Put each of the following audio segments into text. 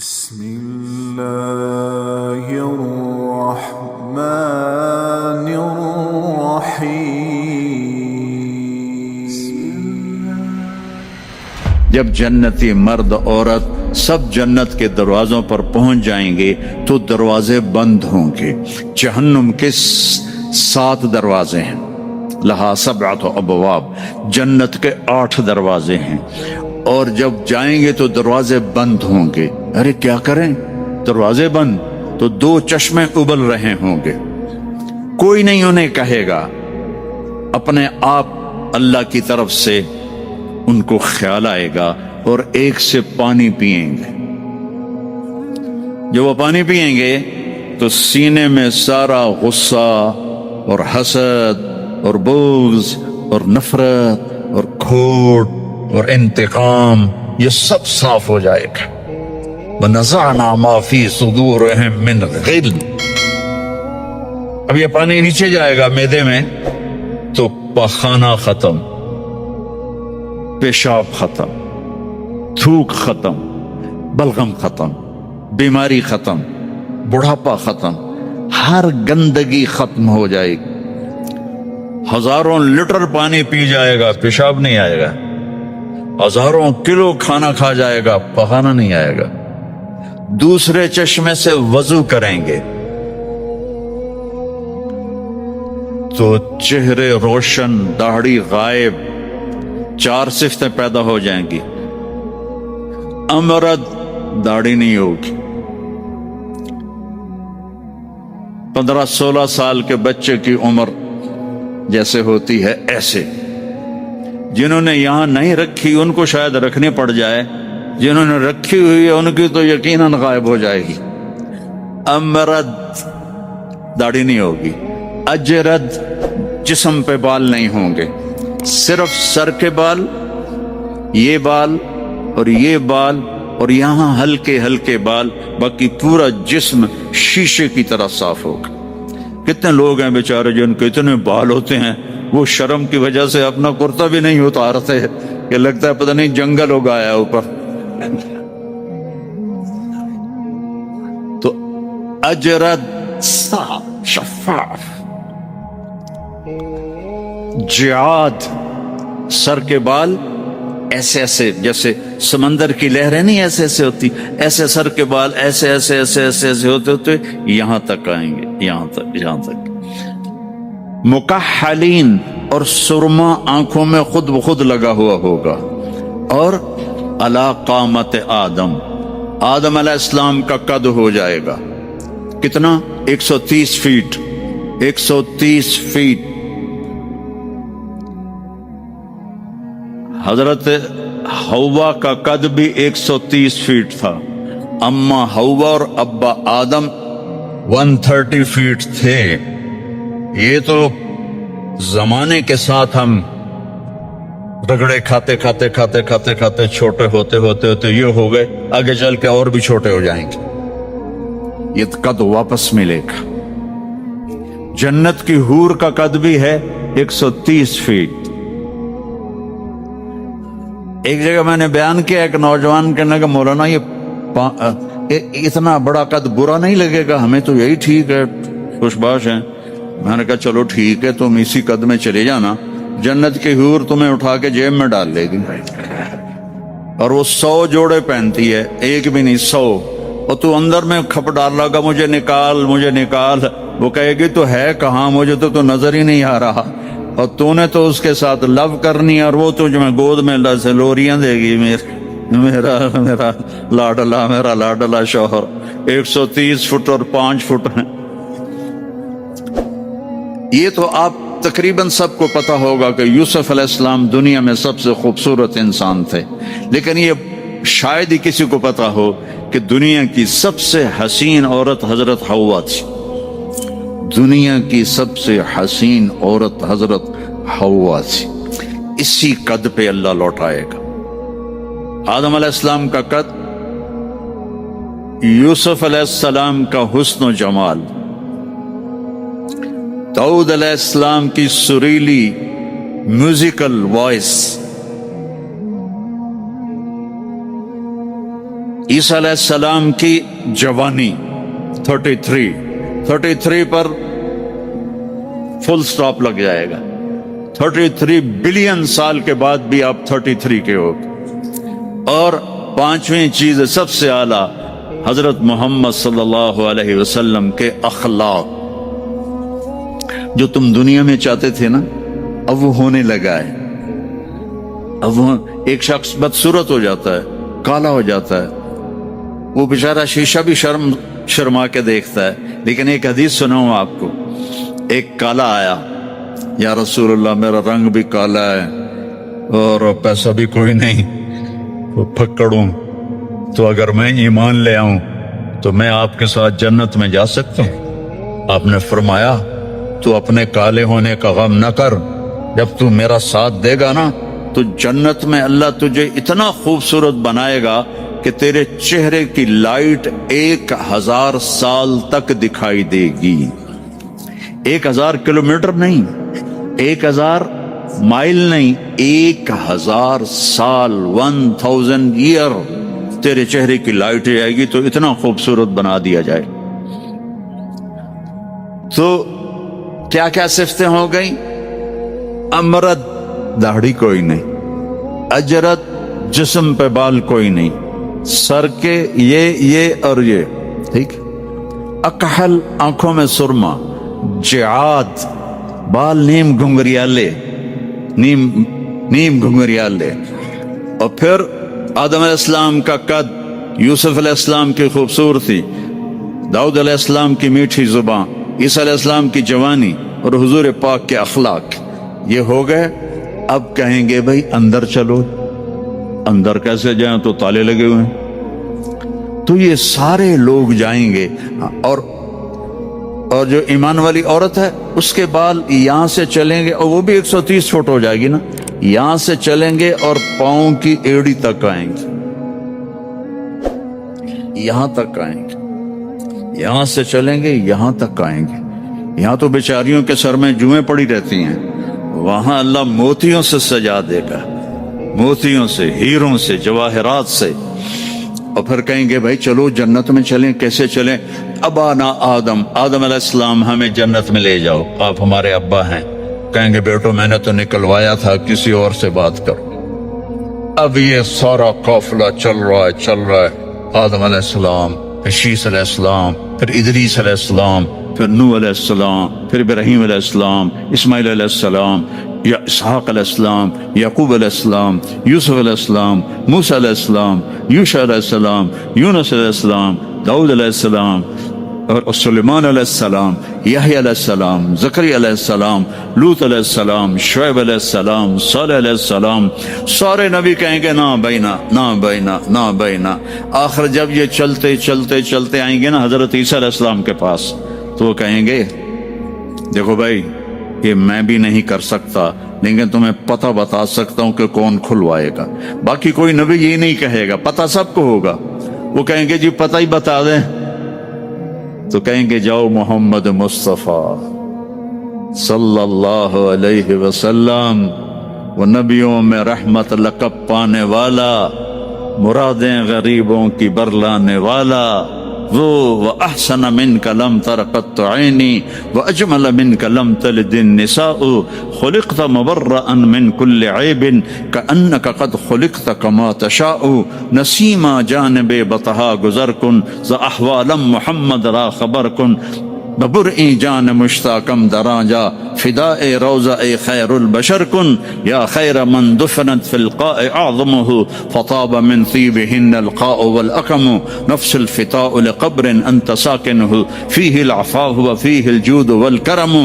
بسم الله الرحمن الرحيم. جب جنتی مرد عورت سب جنت کے دروازوں پر پہنچ جائیں گے تو دروازے بند ہوں گے. جہنم کے 7 دروازے ہیں. لہا 7 ابواب، جنت کے 8 دروازے ہیں. اور جب جائیں گے تو دروازے بند ہوں گے. ارے کیا کریں، دروازے بند تو 2 چشمے ابل رہے ہوں گے. کوئی نہیں انہیں کہے گا، اپنے آپ اللہ کی طرف سے ان کو خیال آئے گا اور ایک سے پانی پئیں گے. جب وہ پانی پئیں گے تو سینے میں سارا غصہ اور حسد اور بغض اور نفرت اور کھوٹ اور انتقام یہ سب صاف ہو جائے گا. وَنَزَعْنَا مَا فِي صُدُورِهِم مِّنْ غِلٍّ. اب یہ پانی نیچے جائے گا معدے میں تو پخانہ ختم، پیشاب ختم، تھوک ختم، بلغم ختم، بیماری ختم، بڑھاپا ختم، ہر گندگی ختم ہو جائے گی. ہزاروں لیٹر پانی پی جائے گا، پیشاب نہیں آئے گا. ہزاروں کلو کھانا کھا جائے گا، پخانہ نہیں آئے گا. دوسرے چشمے سے وضو کریں گے تو چہرے روشن، داڑھی غائب، 4 صفتیں پیدا ہو جائیں گی. امرد، داڑھی نہیں ہوگی. 15-16 سال کے بچے کی عمر جیسے ہوتی ہے ایسے. جنہوں نے یہاں نہیں رکھی ان کو شاید رکھنی پڑ جائے، جنہوں نے رکھی ہوئی ہے ان کی تو یقیناً غائب ہو جائے گی. امرد، داڑھی نہیں ہوگی. اجرد، جسم پہ بال نہیں ہوں گے، صرف سر کے بال، یہ بال اور یہ بال اور یہاں ہلکے ہلکے بال، باقی پورا جسم شیشے کی طرح صاف ہوگا. کتنے لوگ ہیں بیچارے جن کے اتنے بال ہوتے ہیں وہ شرم کی وجہ سے اپنا کرتا بھی نہیں اتارتے کہ لگتا ہے پتہ نہیں جنگل اگایا اوپر. تو اجرد، صاف شفاف. جعاد، سر کے بال ایسے ایسے جیسے سمندر کی لہریں نہیں ایسے ایسے ہوتی، ایسے سر کے بال ایسے ایسے ایسے ایسے ایسے ہوتے ہوتے یہاں تک آئیں گے، یہاں تک. مکحلین، اور سرما آنکھوں میں خود بخود لگا ہوا ہوگا. اور علی قامت آدم، آدم علیہ السلام کا قد ہو جائے گا. کتنا؟ 130 فیٹ. 130 فیٹ. حضرت حوا کا قد بھی 130 فیٹ تھا. اما حوا اور ابا آدم 130 فیٹ تھے. یہ تو زمانے کے ساتھ ہم رگڑے کھاتے کھاتے کھاتے کھاتے کھاتے چھوٹے ہوتے ہوتے ہوتے یہ ہو گئے، آگے چل کے اور بھی چھوٹے ہو جائیں گے. یہ قد واپس ملے گا. جنت کی حور کا قد بھی ہے 130 فیٹ. ایک جگہ میں نے بیان کیا، ایک نوجوان کہنے کا مولانا یہ اتنا بڑا قد برا نہیں لگے گا، ہمیں تو یہی ٹھیک ہے، خوش باش ہیں. میں نے کہا چلو ٹھیک ہے، تم اسی قد میں چلے جانا، جنت کی حور تمہیں اٹھا کے جیب میں ڈال لے گی. اور وہ 100 جوڑے پہنتی ہے، ایک بھی نہیں، 100. اور تو اندر میں کھپ ڈال لگا مجھے نکال مجھے نکال. وہ کہے گی تو ہے کہاں، مجھے تو نظر ہی نہیں آ رہا. اور تو نے تو اس کے ساتھ لو کرنی اور وہ تو جو میں گود میں لوریاں دے گی. میرا لاڈلا شوہر 130 فٹ اور 5 فٹ ہیں. یہ تو آپ تقریباً سب کو پتا ہوگا کہ یوسف علیہ السلام دنیا میں سب سے خوبصورت انسان تھے، لیکن یہ شاید ہی کسی کو پتا ہو کہ دنیا کی سب سے حسین عورت حضرت حوا تھی. دنیا کی سب سے حسین عورت حضرت حوا تھی. اسی قد پہ اللہ لوٹائے گا. آدم علیہ السلام کا قد، یوسف علیہ السلام کا حسن و جمال، داؤد علیہ السلام کی سریلی میوزیکل وائس، عیسیٰ علیہ السلام کی جوانی 33 پر فل سٹاپ لگ جائے گا. 33 بلین سال کے بعد بھی آپ 33 کے ہو. اور پانچویں چیز سب سے اعلیٰ حضرت محمد صلی اللہ علیہ وسلم کے اخلاق. جو تم دنیا میں چاہتے تھے نا اب وہ ہونے لگا ہے. اب وہ ایک شخص بدصورت ہو جاتا ہے, کالا ہو جاتا ہے, وہ بیچارہ شیشہ بھی شرما کے دیکھتا ہے. لیکن ایک حدیث سناؤں آپ کو. ایک کالا آیا, یا رسول اللہ میرا رنگ بھی کالا ہے اور پیسہ بھی کوئی نہیں, وہ پھکڑوں, تو اگر میں ایمان لے آؤں تو میں آپ کے ساتھ جنت میں جا سکتا ہوں؟ آپ نے فرمایا تو اپنے کالے ہونے کا غم نہ کر, جب تو میرا ساتھ دے گا نا تو جنت میں اللہ تجھے اتنا خوبصورت بنائے گا کہ تیرے چہرے کی لائٹ 1000 سال تک دکھائی دے گی. 1000 کلومیٹر نہیں, 1000 مائل نہیں, 1000 سال, 1000 ایئر تیرے چہرے کی لائٹ جائے گی تو اتنا خوبصورت بنا دیا جائے. تو کیا کیا صفتیں ہو گئیں؟ امرد, داڑھی کوئی نہیں, اجرت, جسم پہ بال کوئی نہیں, سر کے یہ اور یہ, ٹھیک. اکحل, آنکھوں میں سرما, جعاد, بال نیم گھنگریالے, نیم گھنگریالے. اور پھر آدم علیہ السلام کا قد, یوسف علیہ السلام کی خوبصورتی, داؤد علیہ السلام کی میٹھی زبان, عیسیٰ علیہ السلام کی جوانی اور حضور پاک کے اخلاق, یہ ہو گئے. اب کہیں گے بھائی اندر چلو. اندر کیسے جائیں؟ تو تالے لگے ہوئے ہیں. تو یہ سارے لوگ جائیں گے. اور جو ایمان والی عورت ہے اس کے بال یہاں سے چلیں گے, اور وہ بھی 130 فٹ ہو جائے گی نا, یہاں سے چلیں گے اور پاؤں کی ایڑی تک آئیں گے, یہاں تک آئیں گے. یہاں سے چلیں گے یہاں تک آئیں گے. یہاں تو بیچاریوں کے سر میں جوئیں پڑی رہتی ہیں, وہاں اللہ موتیوں سے سجا دے گا, موتیوں سے, ہیروں سے, جواہرات سے. اور پھر کہیں گے بھائی چلو جنت میں چلیں. کیسے چلیں؟ ابانا آدم علیہ السلام ہمیں جنت میں لے جاؤ, آپ ہمارے ابا ہیں. کہیں گے بیٹو میں نے تو نکلوایا تھا, کسی اور سے بات کرو. اب یہ سارا قافلہ چل رہا ہے. آدم علیہ السلام, پھر شیس علیہ السلام, پھر ادریس علیہ السلام, پھر نوح علیہ السلام, پھر ابراہیم علیہ السلام, اسماعیل علیہ السلام, یا اسحاق علیہ السلام, یعقوب علیہ السلام, یوسف علیہ السلام, موسیٰ علیہ السلام, یوشع علیہ السلام, یونس علیہ السلام, داؤد علیہ السلام, اور سلیمان علیہ السلام, یحییٰ علیہ السلام, زکریا علیہ السلام, لوط علیہ السلام, شعیب علیہ السلام, صالح علیہ السلام. سارے نبی کہیں گے نا بینا, نا بینا, نا بینا. آخر جب یہ چلتے آئیں گے نا حضرت عیسیٰ علیہ السلام کے پاس, تو وہ کہیں گے دیکھو بھائی یہ میں بھی نہیں کر سکتا, لیکن تمہیں پتہ بتا سکتا ہوں کہ کون کھلوائے گا. باقی کوئی نبی یہ نہیں کہے گا, پتہ سب کو ہوگا. وہ کہیں گے جی پتہ ہی بتا دیں. تو کہیں گے جاؤ محمد مصطفیٰ صلی اللہ علیہ وسلم, وہ نبیوں میں رحمت لقب پانے والا, مرادیں غریبوں کی برلانے والا, وہ احسن منک لم تر قط عینی واجمل منک لم تلد النساء خلقت مبرئا من كل عیب کانک قد خلقت کما تشاء. نسیما جانب بطحا گزر کن ز احوال محمد را خبر کن, ببرئی جان مشتاقم دراجا فداء روضہ خیر البشر کن. یا خیر من دفنت فی القاء اعظمه فطاب من طیبهن القاء والاقم. نفس الفتاء لقبر انت ساکنه فيه العفاء وفيه الجود والكرم.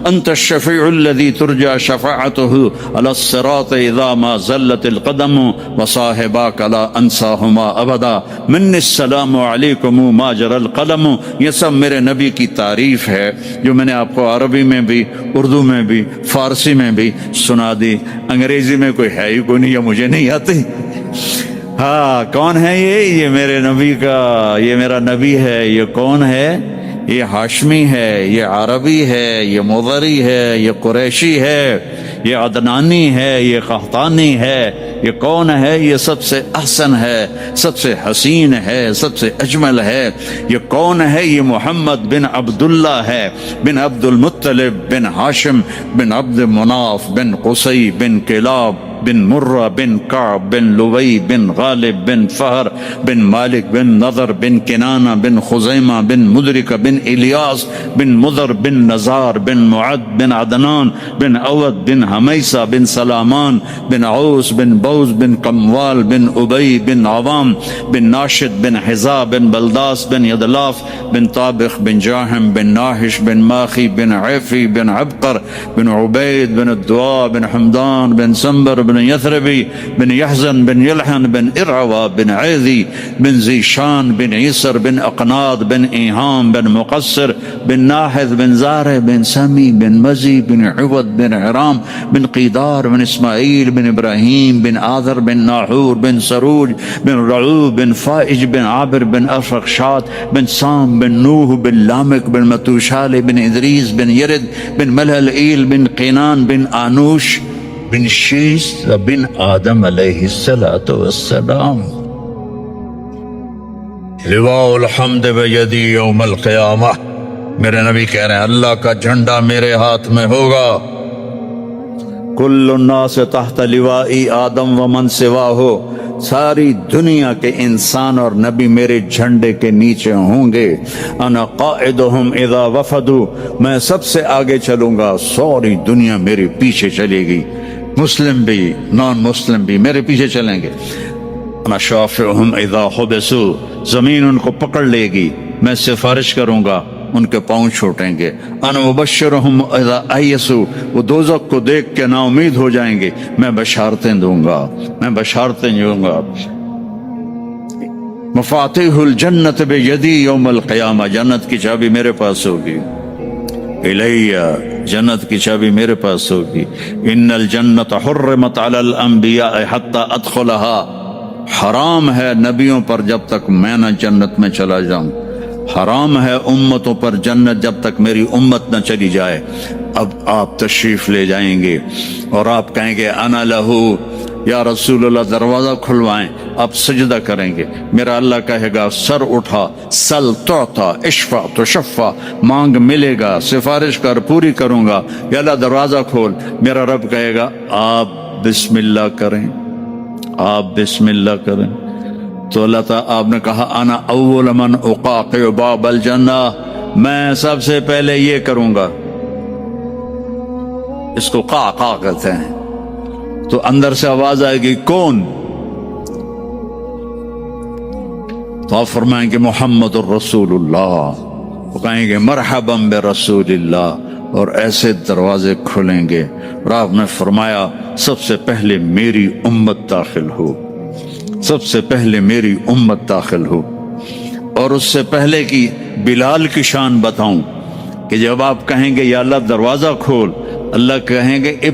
انت الشفيع الذي ترجى شفاعته على الصراط اذا ما زلت القدم وصاحباك لا انساهما ابدا. من السلام علیکم ما جرى القلم. یہ سب میرے نبی کی تعریف ہے جو میں نے آپ کو عربی میں بھی, اردو میں بھی, فارسی میں بھی سنا دی. انگریزی میں کوئی ہے ہی کوئی نہیں, یا مجھے نہیں آتی. ہاں کون ہے یہ میرے نبی کا, یہ میرا نبی ہے. یہ کون ہے؟ یہ ہاشمی ہے, یہ عربی ہے, یہ مضری ہے, یہ قریشی ہے, یہ عدنانی ہے، یہ قحطانی ہے، یہ کون ہے؟ یہ سب سے احسن ہے، سب سے حسین ہے، سب سے اجمل ہے۔ یہ کون ہے؟ یہ محمد بن عبداللہ ہے، بن عبد المطلب بن ہاشم بن عبد مناف بن قصی بن کلاب بن مرہ بن کعب بن لوی بن غالب بن فہر بن مالک بن نضر بن کنانہ بن خزیمہ بن مدرکہ بن الیاس بن مضر بن نزار بن معد بن عدنان بن عود بن حمیسہ بن سلامان بن عوس بن بوز بن قموال بن ابی بن عوام بن ناشد بن حزا بن بلداس بن یدلاف بن طابخ بن جاہم بن ناحش بن ماخی بن عیفی بن عبقر بن عبید بن الدعاء بن حمدان بن سنبر بن یثربی بن یحزن بن یلحن بن ارعوا بن عیذی بن زیشان بن عیسر بن اقناد بن ایہام بن مقصر بن ناحذ بن زارع بن سمی بن مزی بن عوض بن عرام بن قیدار بن اسماعیل بن ابراہیم بن آذر بن ناحور بن سروج بن رعوب بن فائج بن عابر بن افرخشاد بن سام بن نوح بن لامک بن متوشال بن ادریس بن یرد بن ملہلئیل بن قینان بن آنوش بن شیس بن آدم علیہ السلام۔ لواء الحمد بیدی یوم القیامہ، میرے نبی کہہ رہے ہیں اللہ کا جھنڈا میرے ہاتھ میں ہوگا۔ کل الناس تحت لوائی آدم ومن سواہ، ساری دنیا کے انسان اور نبی میرے جھنڈے کے نیچے ہوں گے۔ انا قائدہم اذا وفدوا، میں سب سے آگے چلوں گا، ساری دنیا میرے پیچھے چلے گی، مسلم بھی نان مسلم بھی میرے پیچھے چلیں گے۔ انا شافعہم اذا حبسوا، زمین ان کو پکڑ لے گی، میں سفارش کروں گا، ان کے پاؤں چھوٹیں گے۔ انا مبشرہم اذا ایسوا، وہ دوزخ کو دیکھ کے نا امید ہو جائیں گے، میں بشارتیں دوں گا، میں بشارتیں دوں گا۔ مفاتیح الجنت بیدی یوم القیامہ، جنت کی چابی میرے پاس ہوگی۔ الیہ، جنت کی چابی میرے پاس ہوگی۔ ان الجنت حرمت علی الانبیاء حتی ادخلها، حرام ہے نبیوں پر جب تک میں نہ جنت میں چلا جاؤں، حرام ہے امتوں پر جنت جب تک میری امت نہ چلی جائے۔ اب آپ تشریف لے جائیں گے اور آپ کہیں گے انا لہو، یا رسول اللہ دروازہ کھلوائیں، آپ سجدہ کریں گے، میرا اللہ کہے گا سر اٹھا، سل تعطا، اشفع تشفع، مانگ ملے گا، سفارش کر پوری کروں گا، یا اللہ دروازہ کھول۔ میرا رب کہے گا آپ بسم اللہ کریں، آپ بسم اللہ کریں۔ تو اللہ تعالیٰ، آپ نے کہا انا اول من اقاقع باب الجنہ، میں سب سے پہلے یہ کروں گا، اس کو قاقع کہتے ہیں۔ تو اندر سے آواز آئے گی کون؟ تو آپ فرمائیں گے محمد الرسول اللہ، وہ کہیں گے مرحبا برسول اللہ، اور ایسے دروازے کھلیں گے۔ اور آپ نے فرمایا سب سے پہلے میری امت داخل ہو، سب سے پہلے میری امت داخل ہو۔ اور اس سے پہلے کی بلال کی شان بتاؤں کہ جب آپ کہیں گے یا اللہ دروازہ کھول، اللہ کہیں گے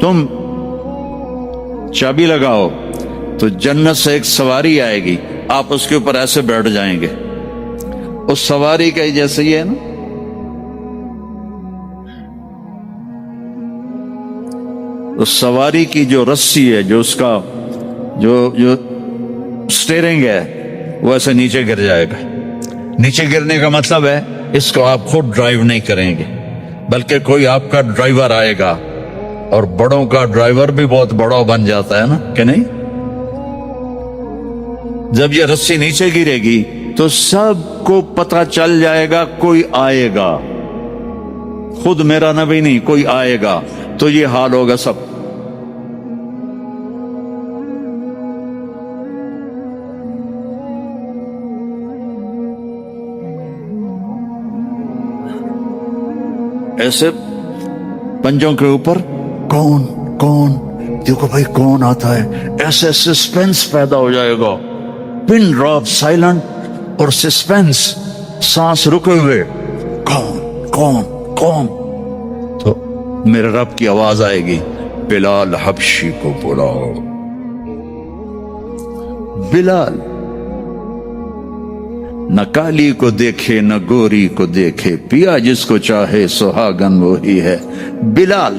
تم چابی لگاؤ، تو جنت سے ایک سواری آئے گی، آپ اس کے اوپر ایسے بیٹھ جائیں گے، اس سواری کا جیسے یہ ہے نا، اس سواری کی جو رسی ہے، جو اس کا جو سٹیرنگ ہے، وہ ایسے نیچے گر جائے گا۔ نیچے گرنے کا مطلب ہے اس کو آپ خود ڈرائیو نہیں کریں گے، بلکہ کوئی آپ کا ڈرائیور آئے گا، اور بڑوں کا ڈرائیور بھی بہت بڑا بن جاتا ہے نا کہ نہیں؟ جب یہ رسی نیچے گرے گی تو سب کو پتہ چل جائے گا کوئی آئے گا، خود میرا نبی نہیں، کوئی آئے گا، تو یہ حال ہوگا سب۔ ایسے پنجوں کے اوپر کون کون، دیکھو بھائی کون آتا ہے، ایسے سسپینس پیدا ہو جائے گا، پن ڈراپ سائلنٹ اور سسپینس، سانس رکے ہوئے، کون کون کون۔ تو میرے رب کی آواز آئے گی بلال حبشی کو بلاؤ۔ بلال نہ کالی کو دیکھے نہ گوری کو دیکھے، پیا جس کو چاہے سہاگن وہی ہے۔ بلال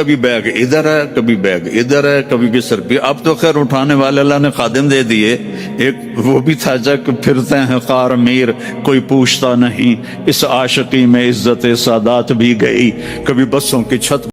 کبھی بیگ ادھر ہے کبھی بیگ ادھر ہے کبھی بسر بھی. اب تو خیر اٹھانے والے اللہ نے خادم دے دیے. ایک وہ بھی تھا کہ پھرتے ہیں خار میر کوئی پوچھتا نہیں. اس عاشقی میں عزت سادات بھی گئی. کبھی بسوں کی چھت